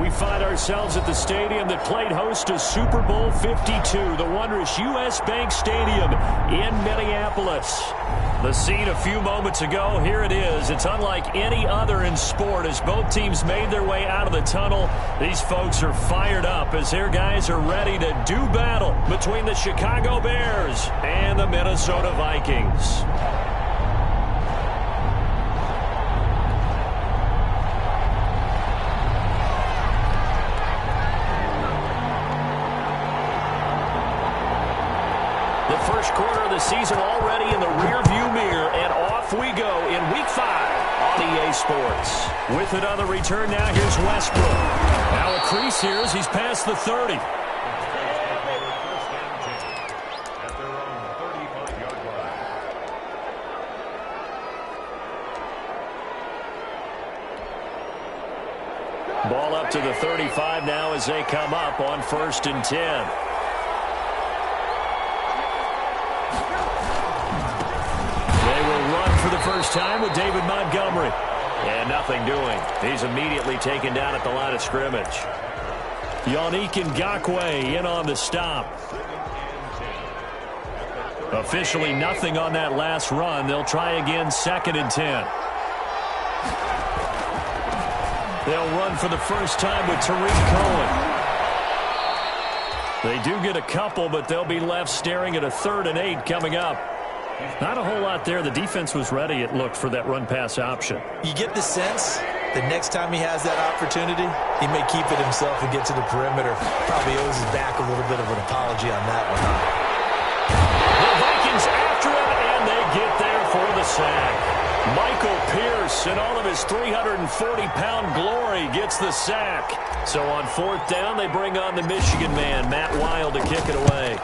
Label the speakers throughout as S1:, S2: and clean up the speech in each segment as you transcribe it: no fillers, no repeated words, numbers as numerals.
S1: We find ourselves at the stadium that played host to Super Bowl 52, the wondrous U.S. Bank Stadium in Minneapolis. The scene a few moments ago, here it is. It's unlike any other in sport as both teams made their way out of the tunnel. These folks are fired up as their guys are ready to do battle between the Chicago Bears and the Minnesota Vikings. First quarter of the season already in the rearview mirror, and off we go in Week 5 on EA Sports. With it on the return now, here's Westbrook. Now a crease here as he's past the 30. Ball up to the 35 now as they come up on 1st and 10. For the first time with David Montgomery. And nothing doing. He's immediately taken down at the line of scrimmage. Yannick Ngakoue in on the stop. Officially nothing on that last run. They'll try again 2nd and 10. They'll run for the first time with Tariq Cohen. They do get a couple, but they'll be left staring at a 3rd and 8 coming up. Not a whole lot there. The defense was ready, it looked, for that run-pass option.
S2: You get the sense that next time he has that opportunity, he may keep it himself and get to the perimeter. Probably owes his back a little bit of an apology on that one.
S1: The Vikings after him, and they get there for the sack. Michael Pierce, in all of his 340-pound glory, gets the sack. So on 4th down, they bring on the Michigan man, Matt Wild, to kick it away.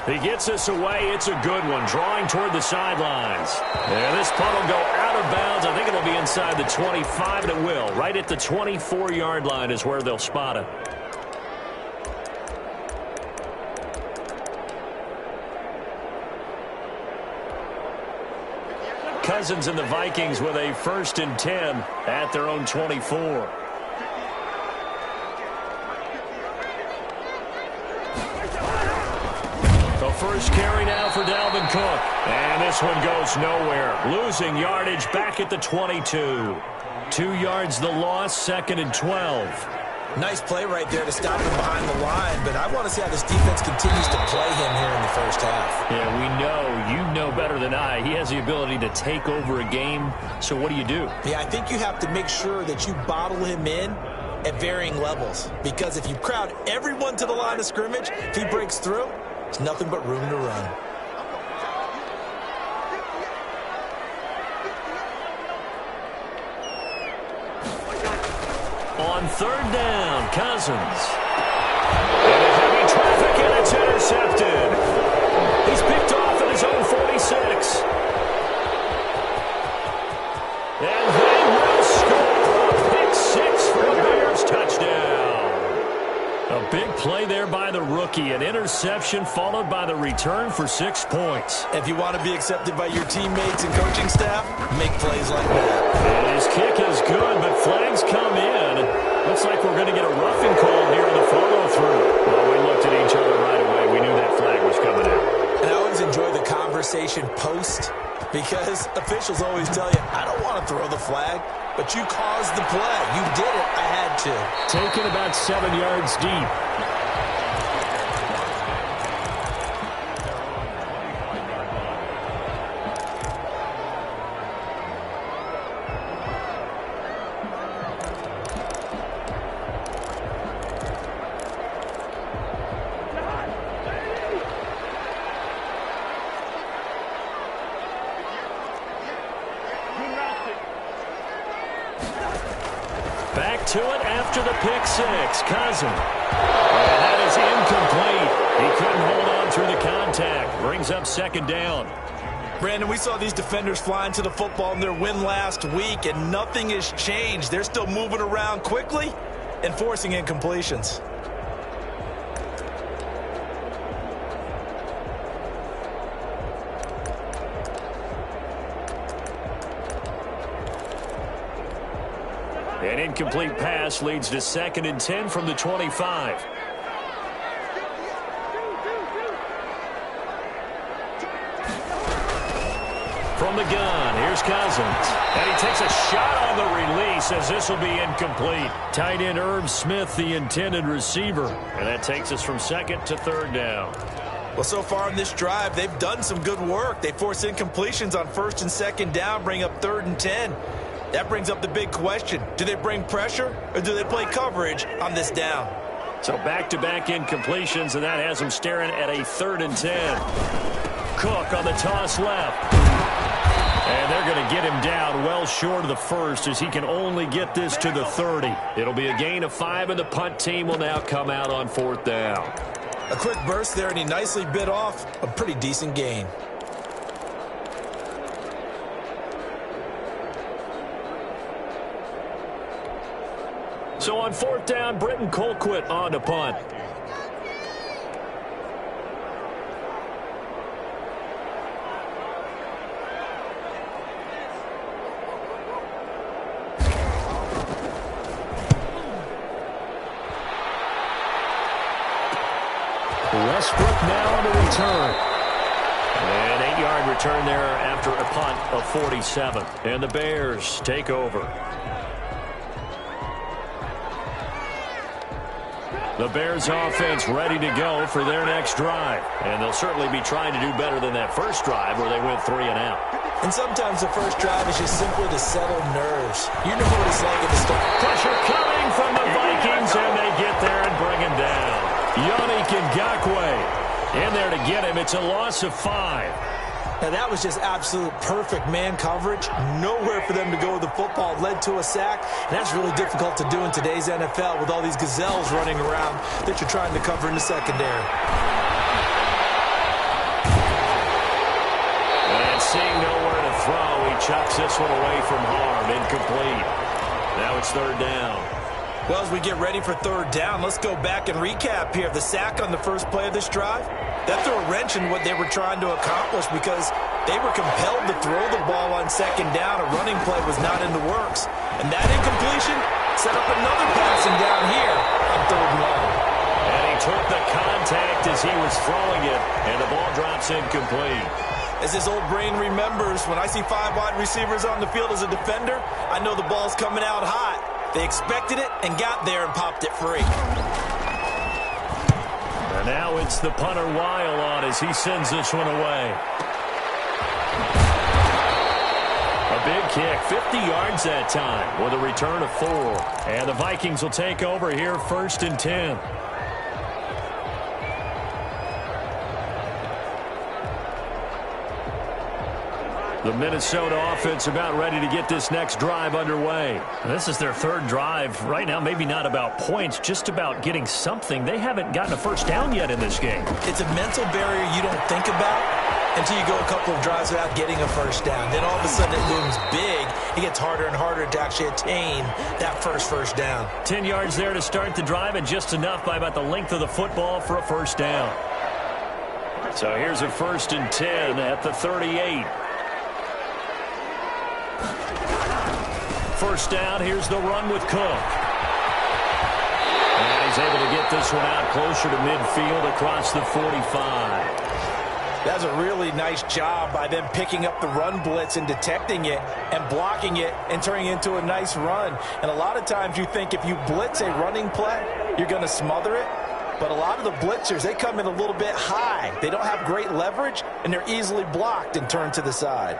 S1: He gets us away. It's a good one, drawing toward the sidelines. And this punt will go out of bounds. I think it'll be inside the 25, and it will. Right at the 24-yard line is where they'll spot it. Cousins and the Vikings with a 1st and 10 at their own 24. First carry now for Dalvin Cook. And this one goes nowhere. Losing yardage back at the 22. 2 yards the loss, 2nd and 12.
S2: Nice play right there to stop him behind the line, but I want to see how this defense continues to play him here in the first half.
S1: Yeah, we know, you know better than I, he has the ability to take over a game. So what do?
S2: Yeah, I think you have to make sure that you bottle him in at varying levels, because if you crowd everyone to the line of scrimmage, if he breaks through, it's nothing but room to run.
S1: On 3rd down, Cousins. And heavy traffic, and it's intercepted. He's picked off at his own 46. And they will score a pick 6 for a Bears touchdown. A big play there by the rookie. An interception followed by the return for 6 points.
S2: If you want to be accepted by your teammates and coaching staff, make plays like that.
S1: And his kick is good, but flags come in. Looks like we're going to get a roughing call here on the follow-through. Well, we looked at each other right away. We knew that flag was coming out.
S2: And I always enjoy the conversation post, because officials always tell you, I don't want to throw the flag, but you caused the play. You did it. I had to.
S1: Taken about 7 yards deep. Back to it after the pick 6. Cousins. And that is incomplete. He couldn't hold on through the contact. Brings up 2nd down.
S2: Brandon, we saw these defenders flying to the football in their win last week, and nothing has changed. They're still moving around quickly and forcing incompletions.
S1: An incomplete pass leads to 2nd and 10 from the 25. From the gun, here's Cousins. And he takes a shot on the release as this will be incomplete. Tight end Irv Smith, the intended receiver. And that takes us from 2nd to 3rd down.
S2: Well, so far in this drive, they've done some good work. They force incompletions on 1st and 2nd down, bring up 3rd and 10. That brings up the big question. Do they bring pressure or do they play coverage on this down?
S1: So back-to-back incompletions, and that has them staring at a 3rd and 10. Cook on the toss left. And they're going to get him down well short of the 1st as he can only get this to the 30. It'll be a gain of 5, and the punt team will now come out on 4th down.
S2: A quick burst there, and he nicely bit off a pretty decent gain.
S1: So on 4th down, Britton Colquitt on to punt. Westbrook now on the return. An 8-yard return there after a punt of 47. And the Bears take over. The Bears offense ready to go for their next drive. And they'll certainly be trying to do better than that first drive where they went 3 and out.
S2: And sometimes the first drive is just simply to settle nerves. You know what it's like at the start.
S1: Pressure coming from the Vikings, and they get there and bring him down. Yannick Ngakoue in there to get him. It's a loss of 5.
S2: Now, that was just absolute perfect man coverage. Nowhere for them to go with the football. Led to a sack. And that's really difficult to do in today's NFL with all these gazelles running around that you're trying to cover in the secondary.
S1: And seeing nowhere to throw, he chucks this one away from harm. Incomplete. Now it's 3rd down.
S2: Well, as we get ready for 3rd down, let's go back and recap here. The sack on the first play of this drive, that threw a wrench in what they were trying to accomplish because they were compelled to throw the ball on 2nd down. A running play was not in the works. And that incompletion set up another passing down here on 3rd and long.
S1: And he took the contact as he was throwing it, and the ball drops incomplete.
S2: As his old brain remembers, when I see 5 wide receivers on the field as a defender, I know the ball's coming out hot. They expected it and got there and popped it free.
S1: And now it's the punter Weil on as he sends this one away. A big kick, 50 yards that time with a return of 4. And the Vikings will take over here 1st and 10. The Minnesota offense about ready to get this next drive underway. This is their 3rd drive. Right now, maybe not about points, just about getting something. They haven't gotten a first down yet in this game.
S2: It's a mental barrier you don't think about until you go a couple of drives without getting a first down. Then all of a sudden it looms big. It gets harder and harder to actually attain that first down.
S1: 10 yards there to start the drive, and just enough by about the length of the football for a first down. So here's a 1st and 10 at the 38. First down, here's the run with Cook. And he's able to get this one out closer to midfield across the 45.
S2: That's a really nice job by them picking up the run blitz and detecting it and blocking it and turning it into a nice run. And a lot of times you think if you blitz a running play, you're going to smother it. But a lot of the blitzers, they come in a little bit high. They don't have great leverage, and they're easily blocked and turned to the side.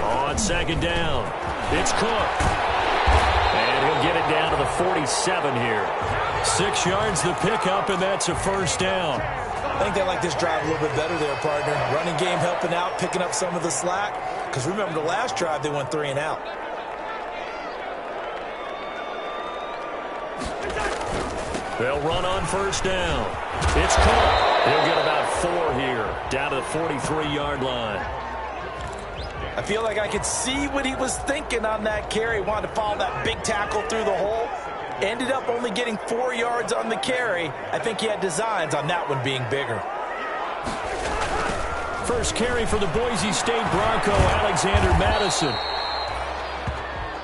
S1: On 2nd down, it's Cook. And he'll get it down to the 47 here. 6 yards the pickup, and that's a first down.
S2: I think they like this drive a little bit better there, partner. Running game helping out, picking up some of the slack. Because remember, the last drive, they went 3 and out.
S1: They'll run on first down. It's Cook. He'll get about 4 here, down to the 43-yard line.
S2: I feel like I could see what he was thinking on that carry. Wanted to follow that big tackle through the hole. Ended up only getting 4 yards on the carry. I think he had designs on that one being bigger.
S1: First carry for the Boise State Bronco, Alexander Madison.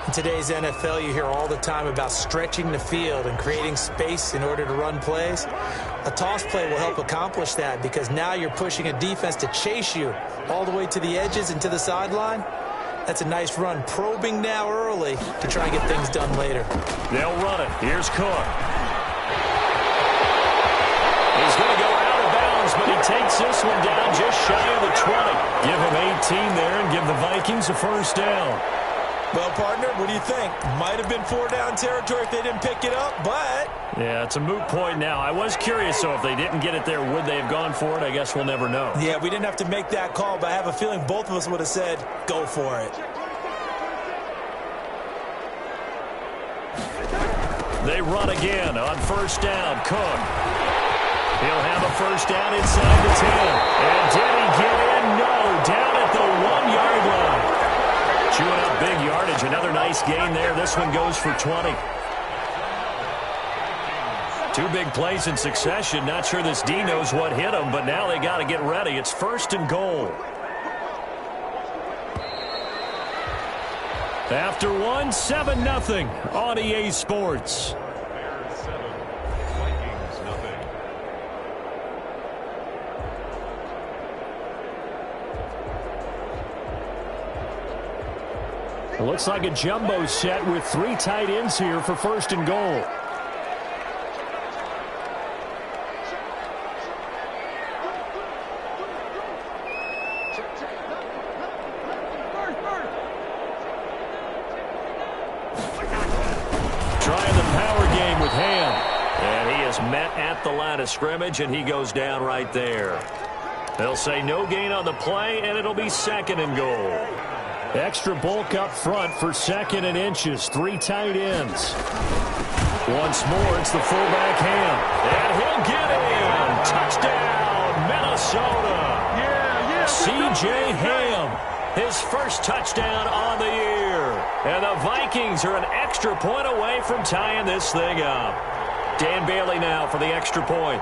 S3: In today's NFL, you hear all the time about stretching the field and creating space in order to run plays. A toss play will help accomplish that because now you're pushing a defense to chase you all the way to the edges and to the sideline. That's a nice run, probing now early to try and get things done later.
S1: They'll run it. Here's Cook. He's going to go out of bounds, but he takes this one down just shy of the 20. Give him 18 there and give the Vikings a first down.
S2: Well, partner, what do you think? Might have been 4-down territory if they didn't pick it up, but...
S1: Yeah, it's a moot point now. I was curious, so if they didn't get it there, would they have gone for it? I guess we'll never know.
S2: Yeah, we didn't have to make that call, but I have a feeling both of us would have said, go for it.
S1: They run again on first down. Cook. He'll have a first down inside the 10. And did he get in? No, down at the 1-yard line. Chewing up big yardage. Another nice gain there. This one goes for 20. 2 big plays in succession. Not sure this D knows what hit him, but now they got to get ready. It's first and goal. After 1, 7-0 on EA Sports.
S4: Bears 7, Vikings nothing.
S1: It looks like a jumbo set with 3 tight ends here for first and goal. Trying the power game with Ham. And he is met at the line of scrimmage, and he goes down right there. They'll say no gain on the play, and it'll be second and goal. Extra bulk up front for second and inches. 3 tight ends. Once more, it's the fullback Ham. And he'll get in. Touchdown, Minnesota. CJ Ham, his first touchdown on the year. And the Vikings are an extra point away from tying this thing up. Dan Bailey now for the extra point.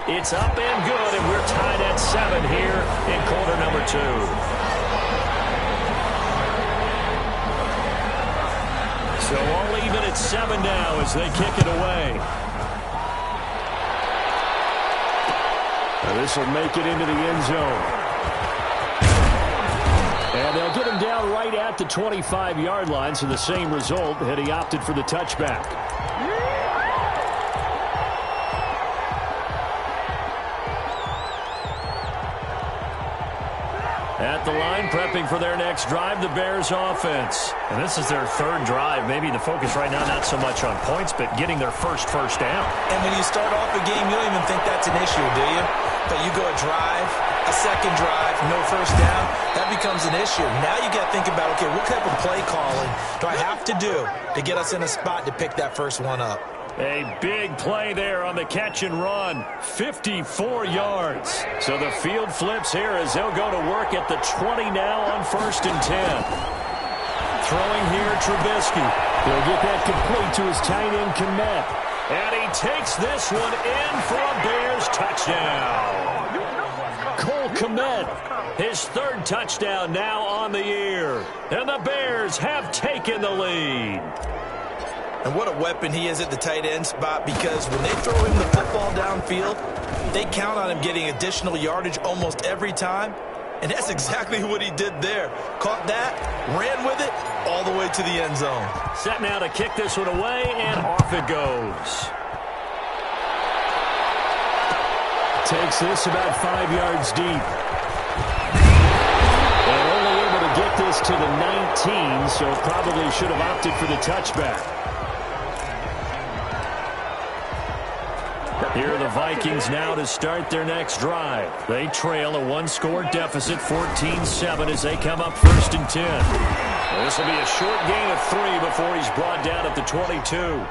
S1: It's up and good, and we're tied at 7 here in quarter number 2. So all even at 7 now as they kick it away. This will make it into the end zone. And they'll get him down right at the 25-yard line, so the same result had he opted for the touchback. At the line, prepping for their next drive, the Bears offense. And this is their 3rd drive. Maybe the focus right now not so much on points, but getting their first down.
S2: And when you start off a game, you don't even think that's an issue, do you? But you go a drive, a second drive, no first down, that becomes an issue. Now you got to think about, okay, what type of play calling do I have to do to get us in a spot to pick that first one up?
S1: A big play there on the catch and run. 54 yards. So the field flips here as they'll go to work at the 20 now on 1st and 10. Throwing here, Trubisky. He'll get that complete to his tight end, Kmet. And he takes this one in for a Bears touchdown. Cole Kmet, his 3rd touchdown now on the year. And the Bears have taken the lead.
S2: And what a weapon he is at the tight end spot, because when they throw him the football downfield, they count on him getting additional yardage almost every time. And that's exactly what he did there. Caught that, ran with it, all the way to the end zone.
S1: Set now to kick this one away, and off it goes. Takes this about 5 yards deep. And only able to get this to the 19, so probably should have opted for the touchback. Here are the Vikings now to start their next drive. They trail a 1-score deficit, 14-7, as they come up 1st and 10. This will be a short gain of 3 before he's brought down at the 22.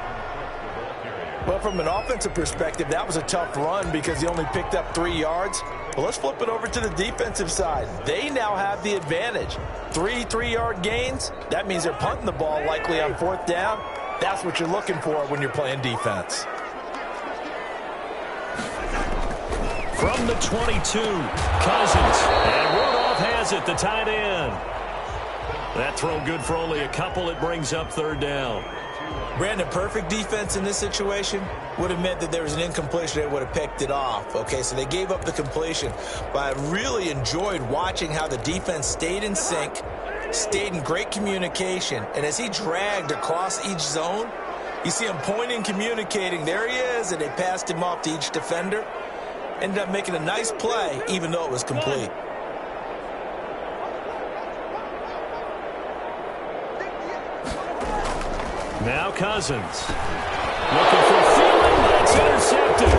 S2: Well, from an offensive perspective, that was a tough run because he only picked up 3 yards. But let's flip it over to the defensive side. They now have the advantage. 3 3-yard gains. That means they're punting the ball likely on 4th down. That's what you're looking for when you're playing defense.
S1: From the 22, Cousins. And Rudolph has it, the tight end. That throw good for only a couple. It brings up 3rd down.
S3: Brandon, perfect defense in this situation would have meant that there was an incompletion. They would have picked it off. Okay, so they gave up the completion. But I really enjoyed watching how the defense stayed in sync, stayed in great communication. And as he dragged across each zone, you see him pointing, communicating. There he is, and they passed him off to each defender. Ended up making a nice play, even though it was complete.
S1: Now Cousins. Looking for Thielen. That's intercepted.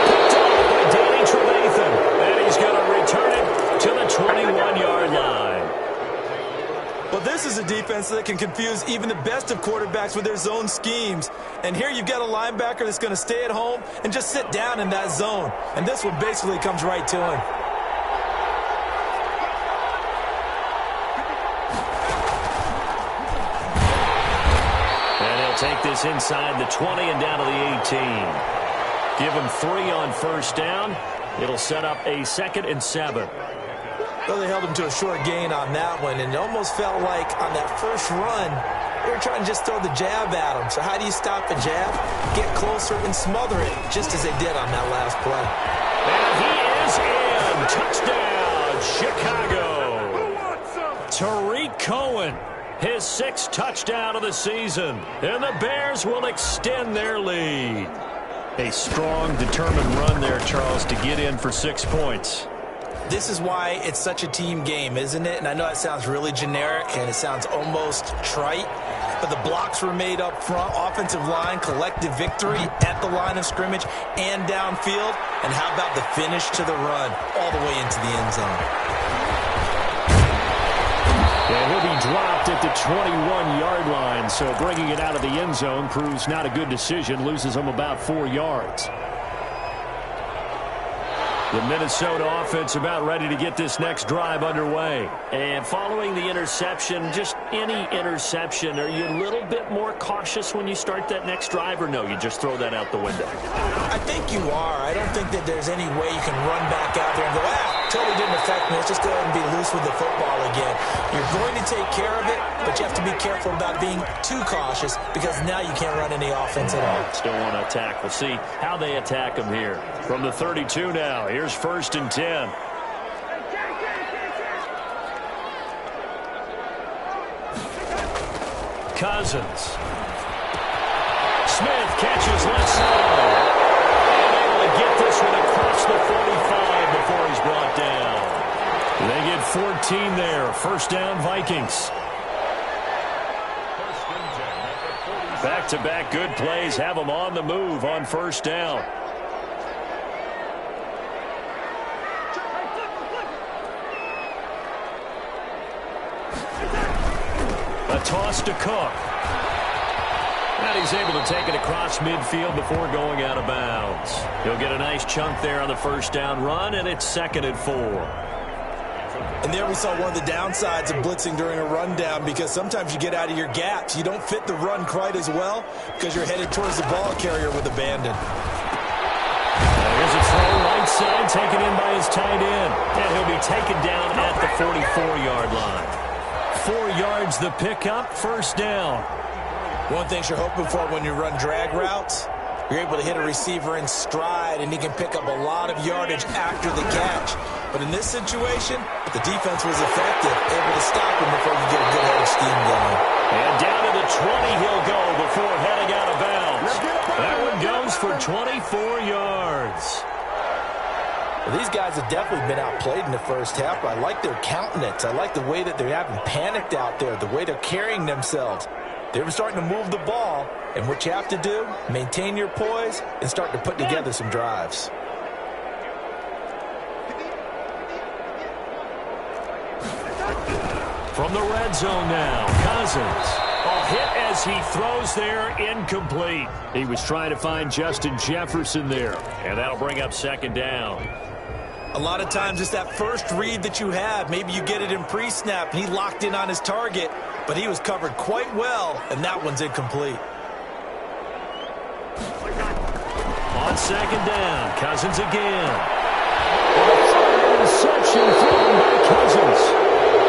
S1: Picked off by Danny Trevathan. And he's going to return it to the 21-yard line.
S3: Well, this is a defense that can confuse even the best of quarterbacks with their zone schemes. And here you've got a linebacker that's going to stay at home and just sit down in that zone. And this one basically comes right to him.
S1: Take this inside the 20 and down to the 18. Give him 3 on 1st down. It'll set up a 2nd and 7.
S3: Well, they held him to a short gain on that one, and it almost felt like on that first run, they were trying to just throw the jab at him. So how do you stop a jab? Get closer and smother it, just as they did on that last play.
S1: And he is in. Touchdown, Chicago. Tariq Cohen. His 6th touchdown of the season. And the Bears will extend their lead. A strong, determined run there, Charles, to get in for 6 points.
S3: This is why it's such a team game, isn't it? And I know that sounds really generic and it sounds almost trite, but the blocks were made up front, offensive line, collective victory at the line of scrimmage and downfield. And how about the finish to the run all the way into the end zone?
S1: And he'll be dropped at the 21-yard line, so bringing it out of the end zone proves not a good decision, loses him about 4 yards. The Minnesota offense about ready to get this next drive underway. And following the interception, just any interception, are you a little bit more cautious when you start that next drive, or no, you just throw that out the window?
S3: I think you are. I don't think that there's any way you can run back out there and go, totally didn't affect me. Let's just go ahead and be loose with the football again. You're going to take care of it, but you have to be careful about being too cautious because now you can't run any offense at all.
S1: Still want to attack. We'll see how they attack them here. From the 32 now, here's 1st and 10. Cousins. Smith catches left side. And able to get this one across the 45 before he's brought down. They get 14 there. 1st down, Vikings. Back-to-back good plays have them on the move on 1st down. A toss to Cook. And he's able to take it across midfield before going out of bounds. He'll get a nice chunk there on the 1st down run, and it's 2nd and 4.
S3: And there we saw one of the downsides of blitzing during a rundown because sometimes you get out of your gaps. You don't fit the run quite as well because you're headed towards the ball carrier with abandon.
S1: Here's a throw right side, taken in by his tight end. And he'll be taken down at the 44-yard line. 4 yards the pickup, 1st down.
S3: One thing you're hoping for when you run drag routes, you're able to hit a receiver in stride, and he can pick up a lot of yardage after the catch. But in this situation, the defense was effective, able to stop him before you get a good head of steam going.
S1: And down to the 20 he'll go before heading out of bounds. That one goes for 24 yards.
S2: Well, these guys have definitely been outplayed in the first half. I like their countenance. I like the way that they haven't panicked out there, the way they're carrying themselves. They're starting to move the ball, and what you have to do, maintain your poise and start to put together some drives.
S1: From the red zone now, Cousins. A hit as he throws there, incomplete. He was trying to find Justin Jefferson there, and that'll bring up second down.
S3: A lot of times it's that first read that you have. Maybe you get it in pre-snap, and he locked in on his target, but he was covered quite well, and that one's incomplete.
S1: On second down, Cousins again. Interception thrown by Cousins.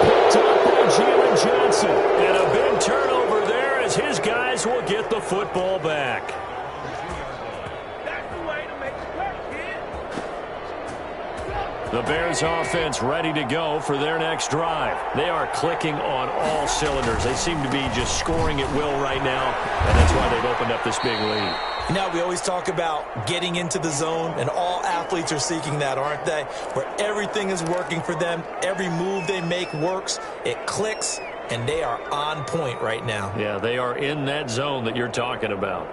S1: Picked up by Jalen Johnson. And a big turnover there as his guys will get the football back. The Bears offense ready to go for their next drive. They are clicking on all cylinders. They seem to be just scoring at will right now, and that's why they've opened up this big lead.
S3: You know, we always talk about getting into the zone, and all athletes are seeking that, aren't they? Where everything is working for them, every move they make works, it clicks, and they are on point right now.
S1: Yeah, they are in that zone that you're talking about.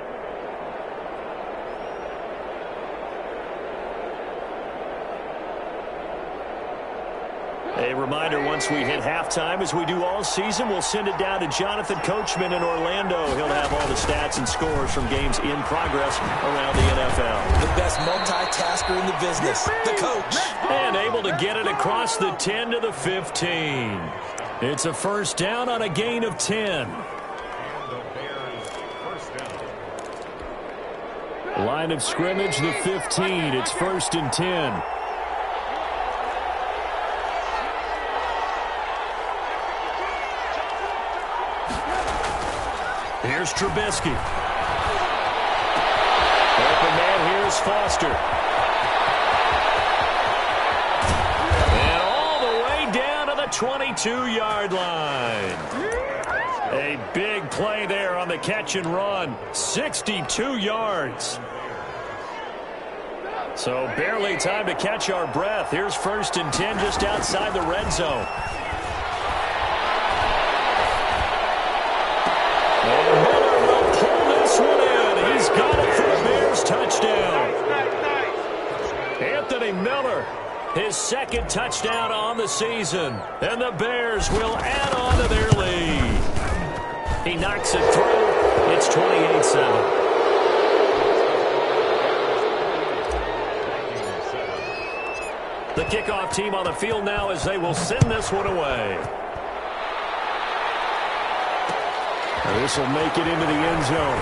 S1: A reminder, once we hit halftime, as we do all season, we'll send it down to Jonathan Coachman in Orlando. He'll have all the stats and scores from games in progress around the NFL.
S3: The best multitasker in the business, the coach.
S1: And able to get it across the 10 to the 15. It's a first down on a gain of 10. Line of scrimmage, the 15. It's first and 10. Here's Trubisky. Open man here is Foster. And all the way down to the 22-yard line. A big play there on the catch and run. 62 yards. So barely time to catch our breath. Here's first and 10 just outside the red zone. And Miller will pull this one in. He's got it for a Bears touchdown. Anthony Miller, his second touchdown on the season. And the Bears will add on to their lead. He knocks it through. It's 28-7. The kickoff team on the field now as they will send this one away. This will make it into the end zone.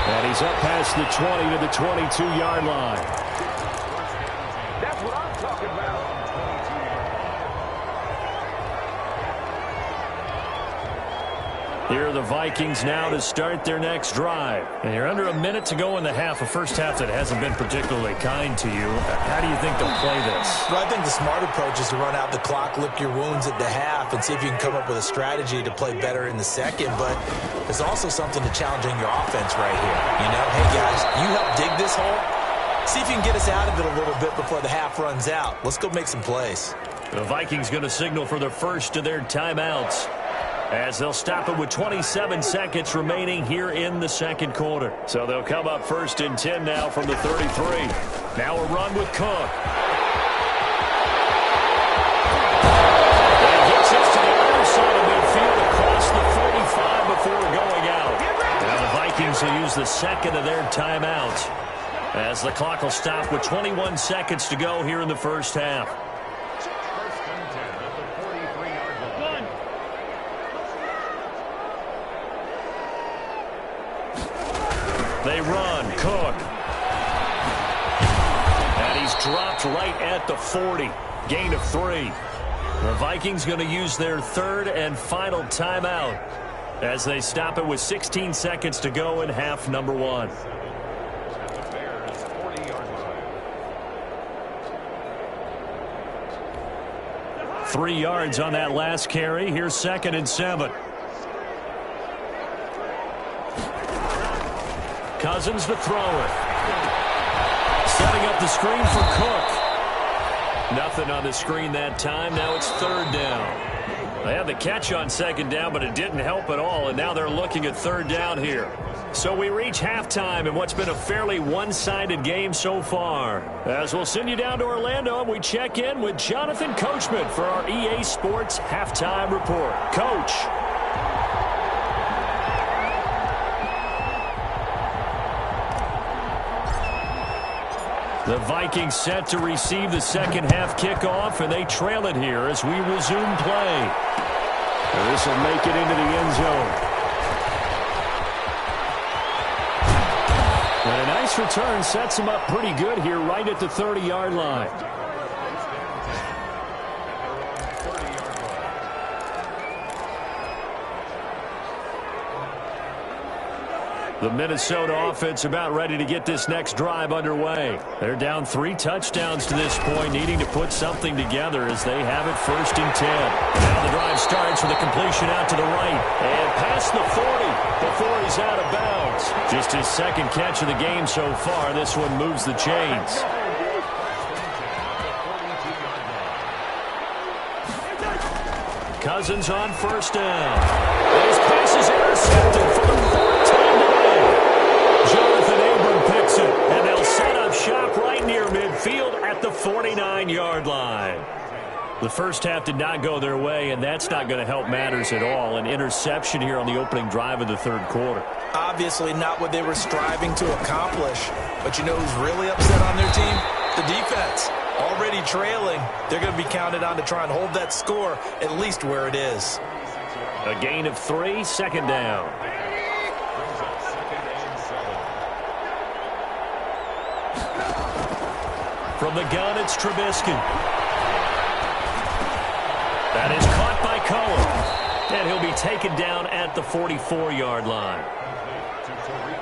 S1: And he's up past the 20 to the 22-yard line.
S4: That's what I'm talking about.
S1: Here are the Vikings now to start their next drive. And you're under a minute to go in the half, a first half that hasn't been particularly kind to you. How do you think they'll play this?
S3: Well, I think the smart approach is to run out the clock, lick your wounds at the half, and see if you can come up with a strategy to play better in the second. But there's also something to challenging your offense right here. You know, hey, guys, you help dig this hole. See if you can get us out of it a little bit before the half runs out. Let's go make some plays.
S1: The Vikings going to signal for the first of their timeouts, as they'll stop it with 27 seconds remaining here in the second quarter. So they'll come up first and 10 now from the 33. Now a run with Cook. And gets us to the other side of midfield across the 45 before going out. Now the Vikings will use the second of their timeouts, as the clock will stop with 21 seconds to go here in the first half. They run, Cook. And he's dropped right at the 40. Gain of 3. The Vikings going to use their third and final timeout as they stop it with 16 seconds to go in half number 1. Three yards on that last carry. Here's second and 7. Cousins to throw it. Setting up the screen for Cook. Nothing on the screen that time. Now it's third down. They had the catch on second down, but it didn't help at all, and now they're looking at third down here. So we reach halftime in what's been a fairly one-sided game so far. As we'll send you down to Orlando, and we check in with Jonathan Coachman for our EA Sports Halftime Report. Coach. The Vikings set to receive the second half kickoff, and they trail it here as we resume play. This will make it into the end zone. And a nice return sets him up pretty good here right at the 30-yard line. The Minnesota offense about ready to get this next drive underway. They're down 3 touchdowns to this point, needing to put something together as they have it 1st and 10. Now the drive starts with a completion out to the right and past the 40 before he's out of bounds. Just his second catch of the game so far. This one moves the chains. Cousins on 1st down. His pass is intercepted for the 4th time today. Jonathan Abram picks it, and they'll set up shop right near midfield at the 49-yard line. The first half did not go their way, and that's not going to help matters at all. An interception here on the opening drive of the 3rd quarter.
S3: Obviously not what they were striving to accomplish. But you know who's really upset on their team? The defense. Already trailing, they're going to be counted on to try and hold that score at least where it is.
S1: A gain of 3, 2nd down. From the gun, it's Trubisky. That is caught by Cohen. And he'll be taken down at the 44-yard line.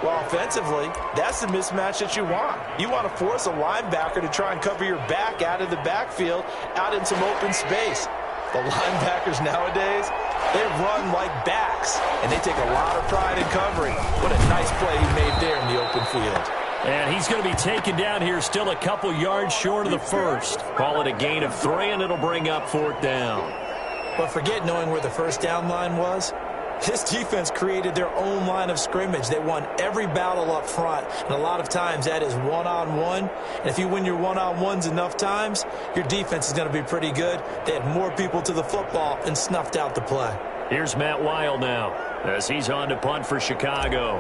S2: Well, offensively, that's the mismatch that you want. You want to force a linebacker to try and cover your back out of the backfield, out in some open space. The linebackers nowadays, they run like backs, and they take a lot of pride in covering. What a nice play he made there in the open field.
S1: And he's going to be taken down here still a couple yards short of the 1st. Call it a gain of 3, and it'll bring up 4th down.
S3: But forget knowing where the 1st down line was. This defense created their own line of scrimmage. They won every battle up front, and a lot of times that is one-on-one. And if you win your one-on-ones enough times, your defense is going to be pretty good. They had more people to the football and snuffed out the play.
S1: Here's Matt Weil now as he's on to punt for Chicago.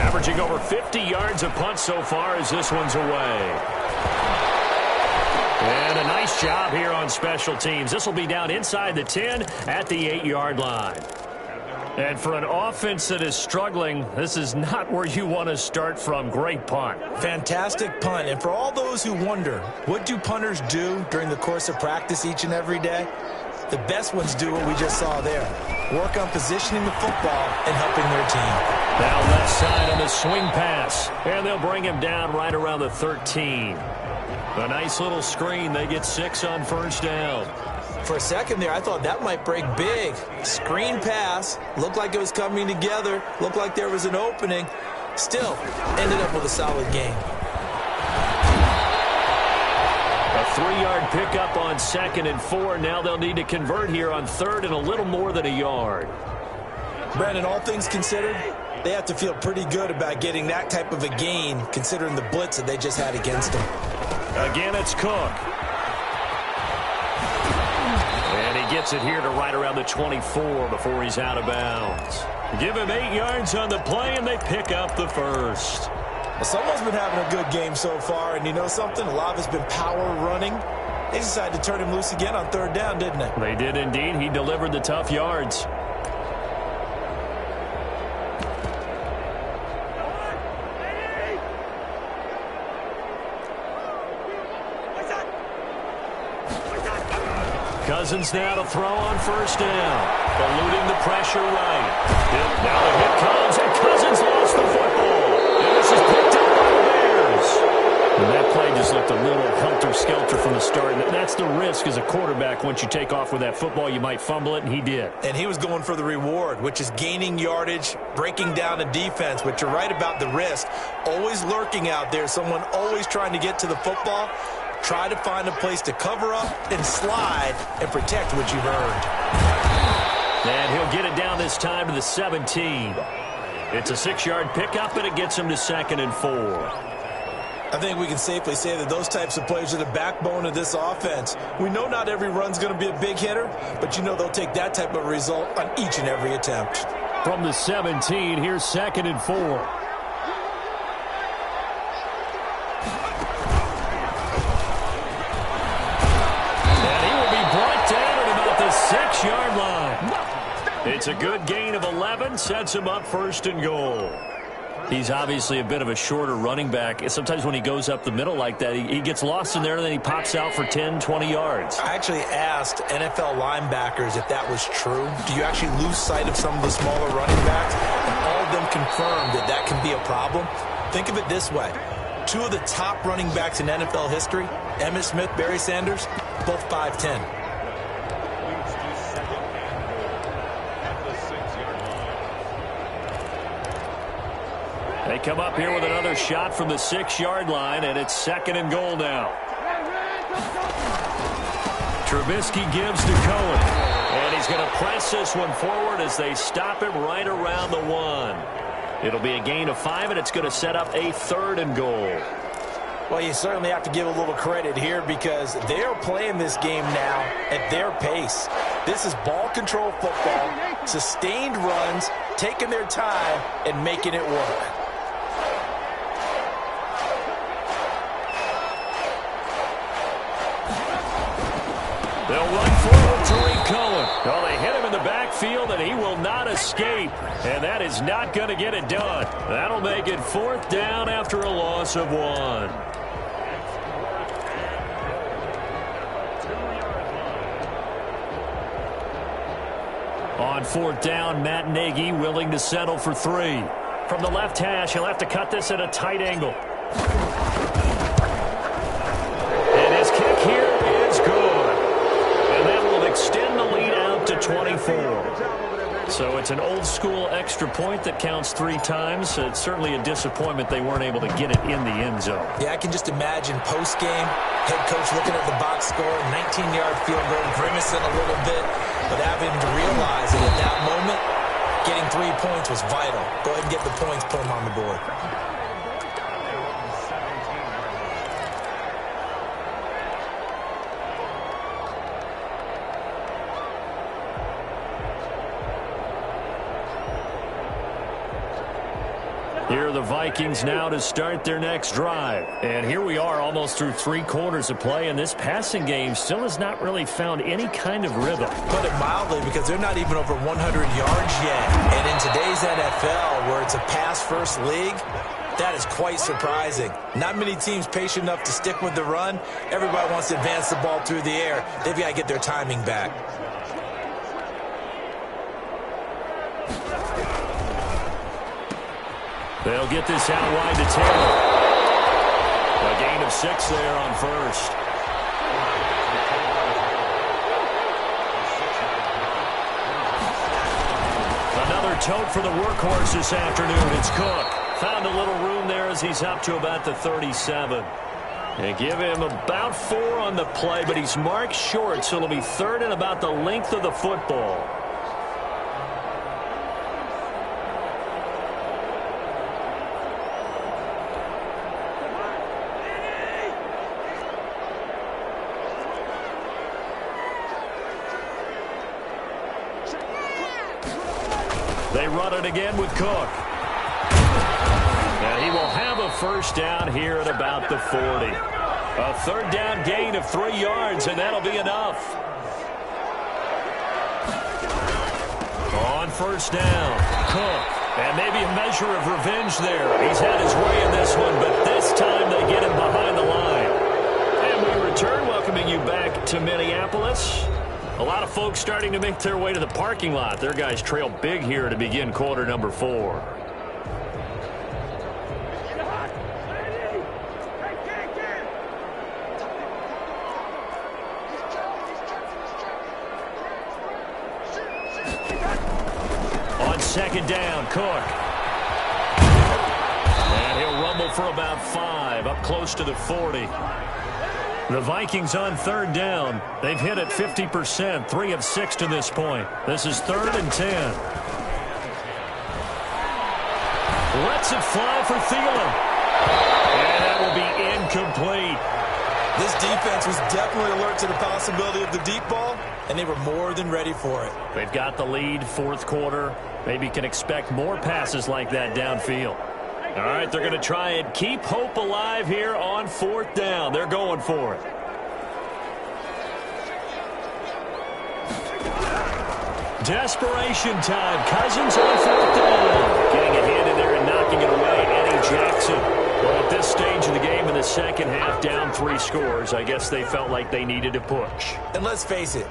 S1: Averaging over 50 yards a punt so far as this one's away. And a nice job here on special teams. This will be down inside the 10 at the 8-yard line. And for an offense that is struggling, this is not where you want to start from. Great punt.
S3: Fantastic punt. And for all those who wonder, what do punters do during the course of practice each and every day? The best ones do what we just saw there. Work on positioning the football and helping their team.
S1: Now left side on the swing pass. And they'll bring him down right around the 13. A nice little screen. They get 6 on 1st down.
S3: For a second there, I thought that might break big. Screen pass. Looked like it was coming together. Looked like there was an opening. Still, ended up with a solid game.
S1: A 3-yard pickup on 2nd and 4. Now they'll need to convert here on 3rd and a little more than a yard.
S3: Brandon, all things considered, they have to feel pretty good about getting that type of a gain, considering the blitz that they just had against them.
S1: Again, it's Cook. And he gets it here to right around the 24 before he's out of bounds. Give him 8 yards on the play, and they pick up the 1st.
S3: Well, someone's been having a good game so far, and you know something? A lot of it's been power running. They decided to turn him loose again on 3rd down, didn't they?
S1: They did indeed. He delivered the tough yards. Cousins now to throw on 1st down. Eluding the pressure right. Now the hit comes, and Cousins lost the football. And this is picked up by the Bears. And that play just looked a little helter-skelter from the start. And that's the risk as a quarterback. Once you take off with that football, you might fumble it, and he did.
S3: And he was going for the reward, which is gaining yardage, breaking down a defense. But you're right about the risk. Always lurking out there, someone always trying to get to the football. Try to find a place to cover up and slide and protect what you've earned.
S1: And he'll get it down this time to the 17. It's a 6-yard pickup, and it gets him to 2nd and 4.
S3: I think we can safely say that those types of plays are the backbone of this offense. We know not every run's going to be a big hitter, but you know they'll take that type of result on each and every attempt.
S1: From the 17, here's 2nd and 4. It's a good gain of 11, sets him up first and goal. He's obviously a bit of a shorter running back. Sometimes when he goes up the middle like that, he gets lost in there, and then he pops out for 10, 20 yards.
S3: I actually asked NFL linebackers if that was true. Do you actually lose sight of some of the smaller running backs? And all of them confirmed that that can be a problem. Think of it this way. 2 of the top running backs in NFL history, Emmitt Smith, Barry Sanders, both 5'10".
S1: They come up here with another shot from the 6-yard line, and it's 2nd and goal now. Trubisky gives to Cohen, and he's going to press this one forward as they stop him right around the 1. It'll be a gain of 5, and it's going to set up a 3rd and goal.
S2: Well, you certainly have to give a little credit here because they're playing this game now at their pace. This is ball control football, sustained runs, taking their time, and making it work.
S1: They'll run forward to Tariq Cohen. Well, they hit him in the backfield, and he will not escape. And that is not going to get it done. That'll make it 4th down after a loss of 1. On 4th down, Matt Nagy willing to settle for 3. From the left hash, he'll have to cut this at a tight angle. And his kick here is good. And that will extend the lead out to 24. So it's an old-school extra point that counts 3 times. It's certainly a disappointment they weren't able to get it in the end zone.
S3: Yeah, I can just imagine post-game, head coach looking at the box score, 19-yard field goal, grimacing a little bit, but having to realize that at that moment, getting 3 points was vital. Go ahead and get the points, put them on the board.
S1: Here are the Vikings now to start their next drive. And here we are almost through 3 quarters of play, and this passing game still has not really found any kind of rhythm.
S3: Put it mildly, because they're not even over 100 yards yet. And in today's NFL, where it's a pass-first league, that is quite surprising. Not many teams patient enough to stick with the run. Everybody wants to advance the ball through the air. They've got to get their timing back.
S1: They'll get this out wide to Taylor. A gain of 6 there on 1st. Another tote for the workhorse this afternoon. It's Cook. Found a little room there as he's up to about the 37. They give him about 4 on the play, but he's marked short, so it'll be 3rd and about the length of the football. They run it again with Cook. And he will have a 1st down here at about the 40. A 3rd down gain of 3 yards, and that'll be enough. On 1st down, Cook. And maybe a measure of revenge there. He's had his way in this one, but this time they get him behind the line. And we return, welcoming you back to Minneapolis. A lot of folks starting to make their way to the parking lot. Their guys trail big here to begin quarter number 4. On 2nd down, Cook. And he'll rumble for about 5, up close to the 40. The Vikings on 3rd down. They've hit it 50%, 3 of 6 to this point. This is 3rd and 10. Lets it fly for Thielen. And that will be incomplete.
S3: This defense was definitely alert to the possibility of the deep ball, and they were more than ready for it.
S1: They've got the lead, 4th quarter. Maybe can expect more passes like that downfield. All right, they're going to try and keep hope alive here on 4th down. They're going for it. Desperation time. Cousins on fourth down. Getting a hand in there and knocking it away. Eddie Jackson. Well, at this stage of the game in the second half, down 3 scores, I guess they felt like they needed to push.
S3: And let's face it,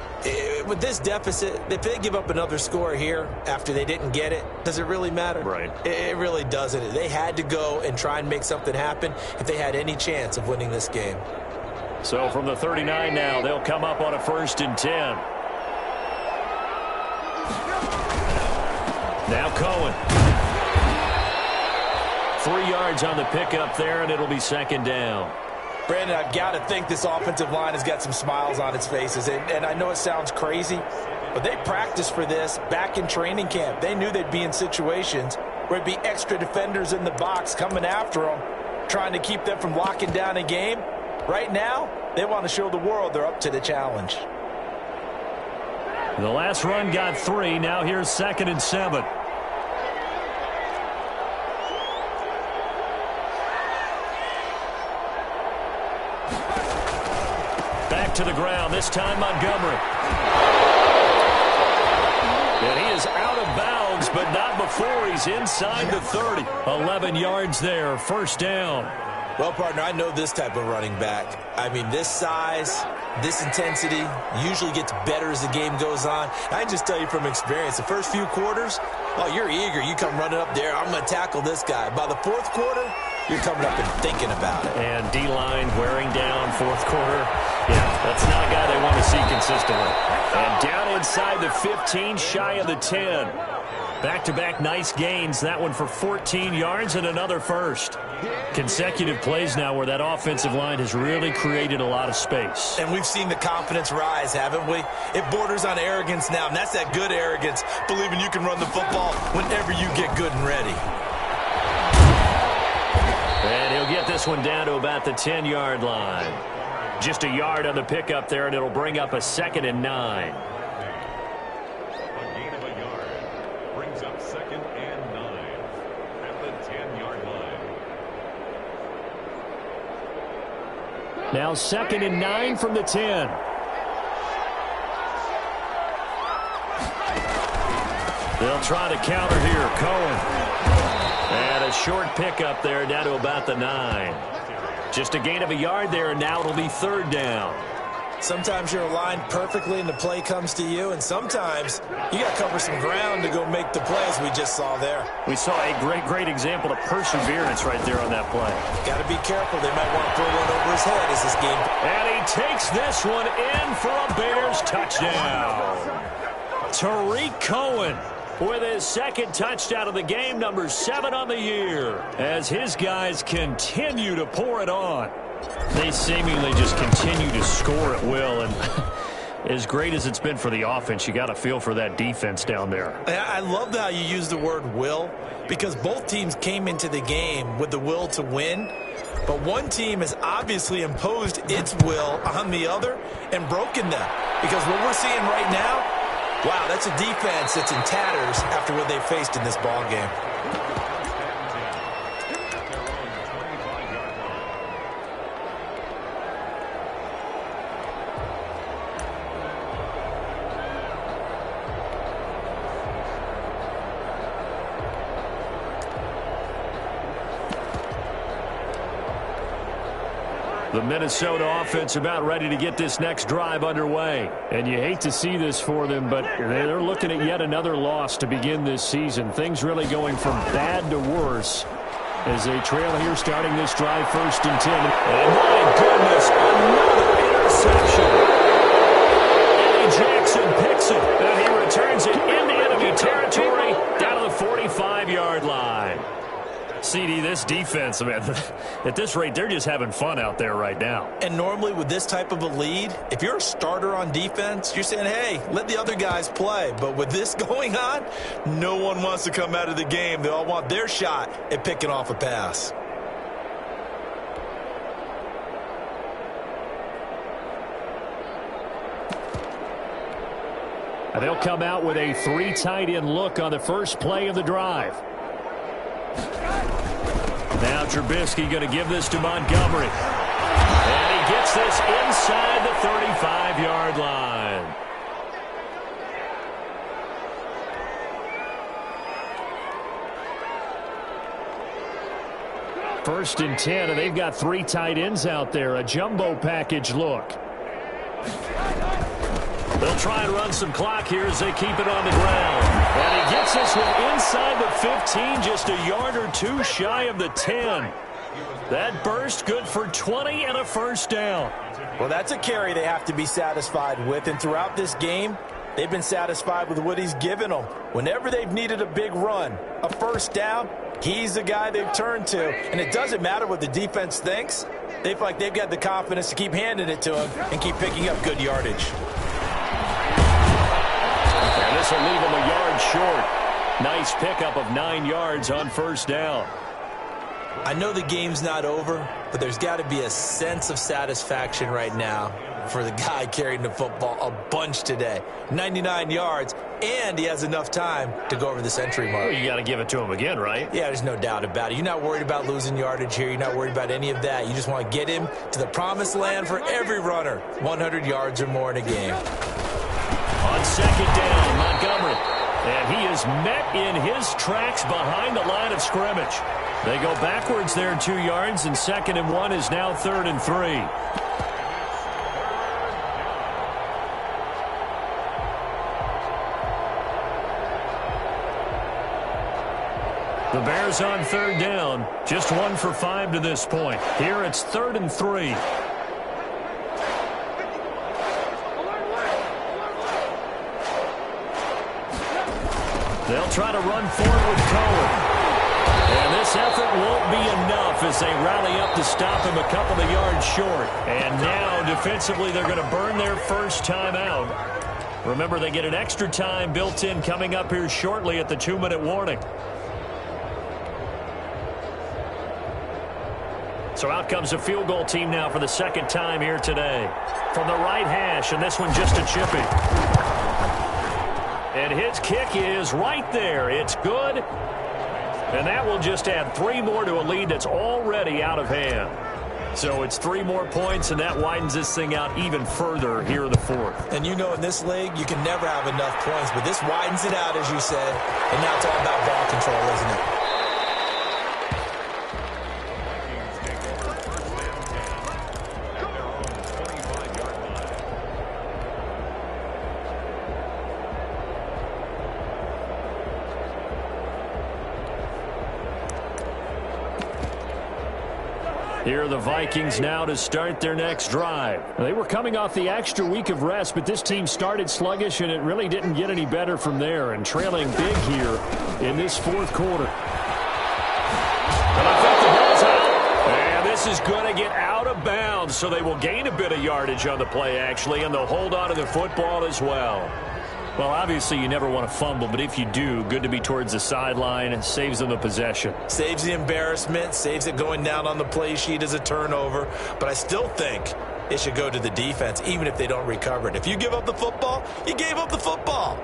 S3: with this deficit, if they give up another score here after they didn't get it, does it really matter?
S1: Right.
S3: It really doesn't. They had to go and try and make something happen if they had any chance of winning this game.
S1: So from the 39 now, they'll come up on a 1st and 10. Now Cohen. 3 yards on the pickup there, and it'll be 2nd down.
S2: Brandon, I've got to think this offensive line has got some smiles on its faces. And I know it sounds crazy, but they practiced for this back in training camp. They knew they'd be in situations where it'd be extra defenders in the box coming after them, trying to keep them from locking down a game. Right now, they want to show the world they're up to the challenge.
S1: The last run got 3. Now here's 2nd and 7. Back to the ground, this time Montgomery. And he is out of bounds, but not before he's inside the 30. 11 yards there, 1st down.
S3: Well, partner, I know this type of running back. I mean, this size, this intensity usually gets better as the game goes on. I can just tell you from experience, the first few quarters, oh, you're eager. You come running up there, I'm going to tackle this guy. By the 4th quarter, you're coming up and thinking about it.
S1: And D-line wearing down 4th quarter. Yeah, that's not a guy they want to see consistently. And down inside the 15, shy of the 10. Back-to-back nice gains. That one for 14 yards and another 1st. Consecutive plays now where that offensive line has really created a lot of space.
S3: And we've seen the confidence rise, haven't we? It borders on arrogance now, and that's that good arrogance, believing you can run the football whenever you get good and ready.
S1: And he'll get this one down to about the 10-yard line. Just a yard on the pickup there, and it'll bring up a 2nd and 9. Now 2nd and 9 from the 10. They'll try to counter here. Cohen. And a short pickup there down to about the 9. Just a gain of a yard there, and now it'll be 3rd down.
S3: Sometimes you're aligned perfectly and the play comes to you, and sometimes you got to cover some ground to go make the plays we just saw there.
S1: We saw a great example of perseverance right there on that play.
S3: Got to be careful. They might want to throw one over his head as this game.
S1: And he takes this one in for a Bears touchdown. Tariq Cohen with his 2nd touchdown of the game, number 7 on the year, as his guys continue to pour it on. They seemingly just continue to score at will, and as great as it's been for the offense, you got to feel for that defense down there.
S3: I love how you use the word will, because both teams came into the game with the will to win, but one team has obviously imposed its will on the other and broken them, because what we're seeing right now, wow, that's a defense that's in tatters after what they faced in this ball game.
S1: The Minnesota offense about ready to get this next drive underway. And you hate to see this for them, but they're looking at yet another loss to begin this season. Things really going from bad to worse as they trail here starting this drive 1st and 10. And my goodness, another interception. Eddie Jackson picks it. And he returns it into enemy territory down to the 45-yard line. CD, this defense, man, at this rate, they're just having fun out there right now.
S3: And normally with this type of a lead, if you're a starter on defense, you're saying, hey, let the other guys play. But with this going on, no one wants to come out of the game. They all want their shot at picking off a pass.
S1: And they'll come out with a 3 tight end look on the first play of the drive. Now Trubisky going to give this to Montgomery. And he gets this inside the 35-yard line. 1st and 10, and they've got 3 tight ends out there. A jumbo package look. They'll try and run some clock here as they keep it on the ground. And he gets this one inside the 15, just a yard or 2 shy of the 10. That burst good for 20 and a 1st down.
S2: Well, that's a carry they have to be satisfied with. And throughout this game, they've been satisfied with what he's given them. Whenever they've needed a big run, a 1st down, he's the guy they've turned to. And it doesn't matter what the defense thinks. They feel like they've got the confidence to keep handing it to him and keep picking up good yardage.
S1: And this will leave him a yard short. Nice pickup of 9 yards on 1st down.
S3: I know the game's not over, but there's got to be a sense of satisfaction right now for the guy carrying the football a bunch today. 99 yards, and he has enough time to go over the century mark.
S1: Well, you got to give it to him again, right?
S3: Yeah, there's no doubt about it. You're not worried about losing yardage here. You're not worried about any of that. You just want to get him to the promised land for every runner. 100 yards or more in a game.
S1: On 2nd down, Montgomery. And he is met in his tracks behind the line of scrimmage. They go backwards there 2 yards, and 2nd and 1 is now 3rd and 3. The Bears on 3rd down, just 1 for 5 to this point. Here it's 3rd and 3. They'll try to run forward with Cohen. And this effort won't be enough as they rally up to stop him a couple of yards short. And now defensively they're going to burn their 1st time out. Remember, they get an extra time built in coming up here shortly at the 2-minute warning. So out comes a field goal team now for the 2nd time here today. From the right hash, and this one just a chippy. And his kick is right there. It's good. And that will just add 3 more to a lead that's already out of hand. So it's 3 more points, and that widens this thing out even further here in the 4th.
S3: And you know, in this league, you can never have enough points, but this widens it out, as you said. And now it's all about ball control, isn't it?
S1: Here are the Vikings now to start their next drive. They were coming off the extra week of rest, but this team started sluggish, and it really didn't get any better from there, and trailing big here in this 4th quarter. And I think the ball's out. And this is going to get out of bounds, so they will gain a bit of yardage on the play, actually, and they'll hold on to the football as well. Well, obviously, you never want to fumble, but if you do, good to be towards the sideline. It saves them the possession.
S3: Saves the embarrassment, saves it going down on the play sheet as a turnover. But I still think it should go to the defense, even if they don't recover it. If you give up the football, you gave up the football.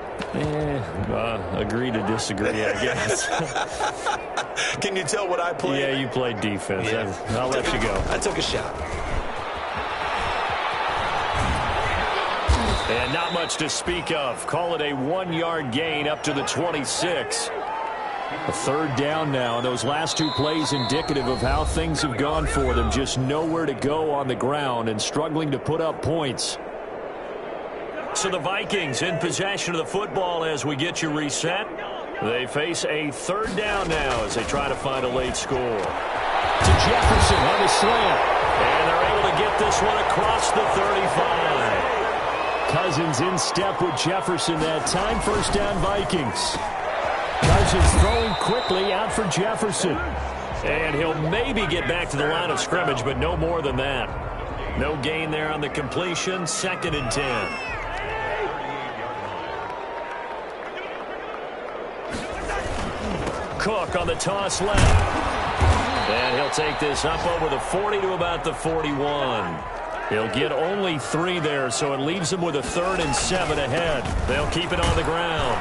S1: Agree to disagree, I guess.
S3: Can you tell what I played?
S1: Yeah, you played defense.
S3: Yeah.
S1: I'll let you go.
S3: I took a shot.
S1: And not much to speak of. Call it a 1-yard gain up to the 26. A 3rd down now. Those last 2 plays indicative of how things have gone for them. Just nowhere to go on the ground and struggling to put up points. So the Vikings in possession of the football as we get you reset. They face a 3rd down now as they try to find a late score. To Jefferson on the slant. And they're able to get this one across the 35. Cousins in step with Jefferson that time. 1st down Vikings. Cousins throwing quickly out for Jefferson. And he'll maybe get back to the line of scrimmage, but no more than that. No gain there on the completion. 2nd and 10. Cook on the toss left. And he'll take this up over the 40 to about the 41. He'll get only 3 there, so it leaves him with a 3rd and 7 ahead. They'll keep it on the ground.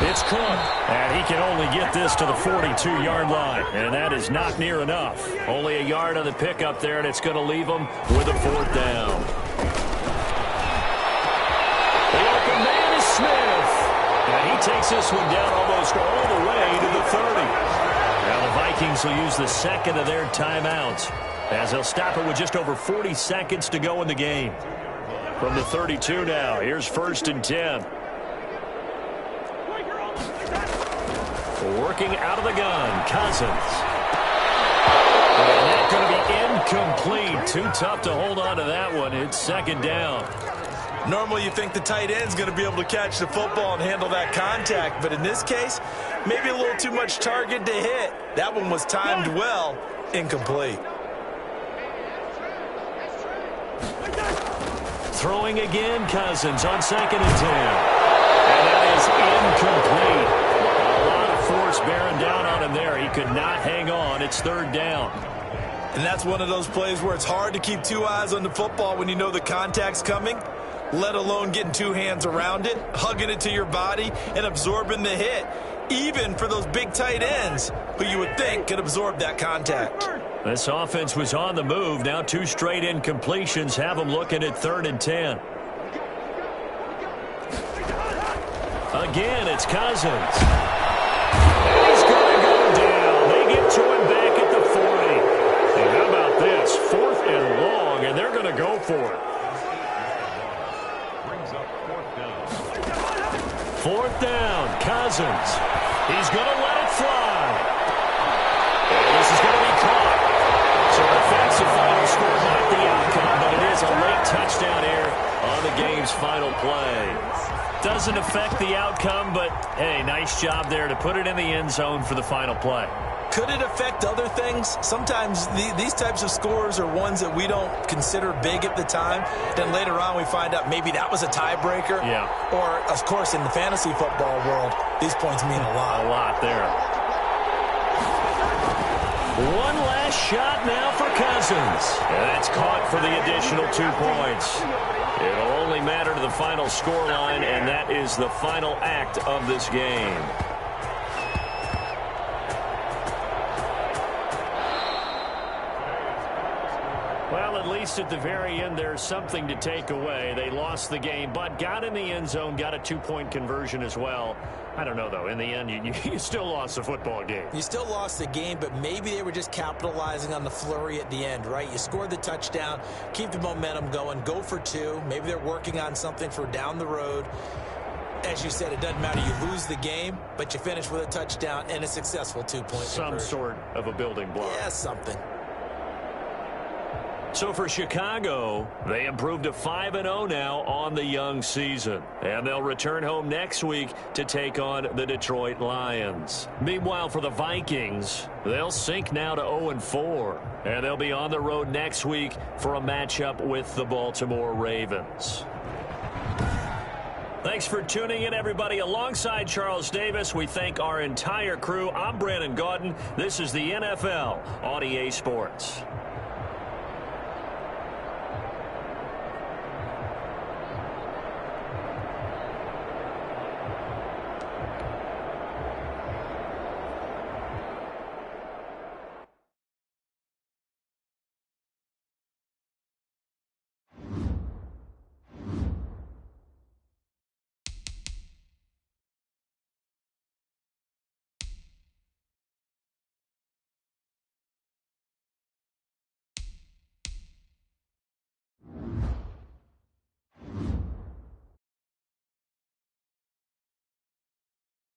S1: It's Cook, and he can only get this to the 42-yard line, and that is not near enough. Only a yard on the pickup there, and it's going to leave him with a 4th down. The open man is Smith, and he takes this one down almost all the way to the 30. Now the Vikings Vikings will use the second of their timeouts as they'll stop it with just over 40 seconds to go in the game. From the 32 now, here's 1st and 10. Working out of the gun, Cousins. And that's going to be incomplete. Too tough to hold on to that one. It's 2nd down.
S2: Normally you think the tight end's going to be able to catch the football and handle that contact, but in this case, maybe a little too much target to hit. That one was timed well, incomplete.
S1: Throwing again, Cousins on 2nd and 10. And that is incomplete. A lot of force bearing down on him there. He could not hang on. It's 3rd down.
S2: And that's one of those plays where it's hard to keep 2 eyes on the football when you know the contact's coming, let alone getting 2 hands around it, hugging it to your body, and absorbing the hit, even for those big tight ends who you would think could absorb that contact.
S1: This offense was on the move. Now 2 straight incompletions have them looking at 3rd and 10. Again, it's Cousins. And he's going to go down. They get to him back at the 40. And how about this? 4th and long, and they're going to go for it. 4th down, Cousins. He's going to let it fly. And this is going to be caught. So it affects the final score, not the outcome, but it is a late touchdown here on the game's final play. Doesn't affect the outcome, but, hey, nice job there to put it in the end zone for the final play.
S2: Could it affect other things? Sometimes these types of scores are ones that we don't consider big at the time. Then later on we find out maybe that was a tiebreaker.
S1: Yeah.
S2: Or, of course, in the fantasy football world, these points mean a lot.
S1: A lot there. One last shot now for Cousins. And that's caught for the additional 2 points. It'll only matter to the final scoreline, and that is the final act of this game. Well, at least at the very end, there's something to take away. They lost the game, but got in the end zone, got a 2-point conversion as well. I don't know, though. In the end, you still lost the football game.
S3: You still lost the game, but maybe they were just capitalizing on the flurry at the end, right? You scored the touchdown, keep the momentum going, go for 2. Maybe they're working on something for down the road. As you said, it doesn't matter. You lose the game, but you finish with a touchdown and a successful 2-point conversion.
S1: Some sort of a building block.
S3: Yeah, something.
S1: So for Chicago, they improved to 5-0 now on the young season. And they'll return home next week to take on the Detroit Lions. Meanwhile, for the Vikings, they'll sink now to 0-4. And they'll be on the road next week for a matchup with the Baltimore Ravens. Thanks for tuning in, everybody. Alongside Charles Davis, we thank our entire crew. I'm Brandon Gaudin. This is the NFL on EA Sports.